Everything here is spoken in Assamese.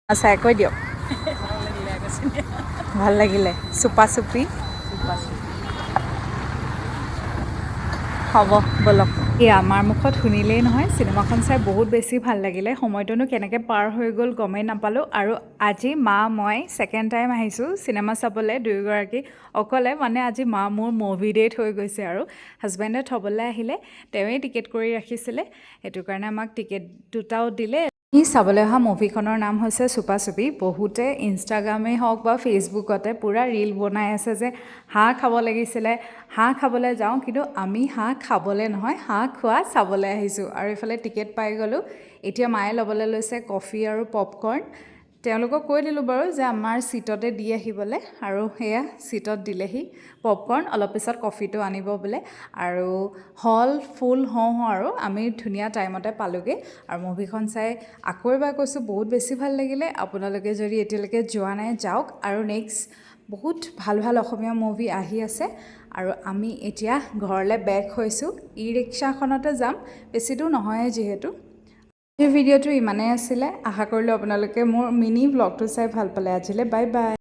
আচ্ছা কৈ দিয়ক ভাল লাগিলে চুপা চুপি হ'ব ব'লক এই আমাৰ মুখত শুনিলেই নহয় চিনেমাখন চাই বহুত বেছি ভাল লাগিলে সময়টোনো কেনেকৈ পাৰ হৈ গ'ল গমেই নাপালোঁ আৰু আজি মা মই ছেকেণ্ড টাইম আহিছোঁ চিনেমা চাবলৈ দুয়োগৰাকী অকলে মানে আজি মা মোৰ মুভি ডেট হৈ গৈছে আৰু হাজবেণ্ডে থ'বলৈ আহিলে তেওঁৱেই টিকেট কৰি ৰাখিছিলে সেইটো কাৰণে আমাক টিকেট দুটাও দিলে চাবলৈ অহা মুভিখনৰ নাম হৈছে চুপা চুপি বহুতে ইনষ্টাগ্ৰামেই হওক বা ফেচবুকতে পূৰা ৰীল বনাই আছে যে হাঁহ খাব লাগিছিলে হাঁহ খাবলৈ যাওঁ কিন্তু আমি হাঁহ খাবলৈ নহয় হাঁহ খোৱা চাবলৈ আহিছোঁ আৰু এইফালে টিকেট পাই গ'লোঁ এতিয়া মায়ে ল'বলৈ লৈছে কফি আৰু পপকৰ্ণ তেওঁলোকক কৈ দিলোঁ বাৰু যে আমাৰ ছিটতে দি আহিবলৈ আৰু সেয়া ছিটত দিলেহি পপকৰ্ণ অলপ পিছত কফিটো আনিব বোলে আৰু হল ফুল হওঁ আৰু আমি ধুনীয়া টাইমতে পালোঁগৈ আৰু মুভিখন চাই আকৌ এবাৰ কৈছোঁ বহুত বেছি ভাল লাগিলে আপোনালোকে যদি এতিয়ালৈকে যোৱা নাই যাওক আৰু নেক্সট বহুত ভাল ভাল অসমীয়া মুভি আহি আছে আৰু আমি এতিয়া ঘৰলৈ বেক হৈছোঁ ই ৰিক্সাখনতে যাম বেছি দূৰ নহয় যিহেতু এই ভিডিঅ'টো ইমানেই আছিলে আশা কৰিলোঁ আপোনালোকে মোৰ মিনি ব্লগটো চাই ভাল পালে আজিলৈ বাই বাই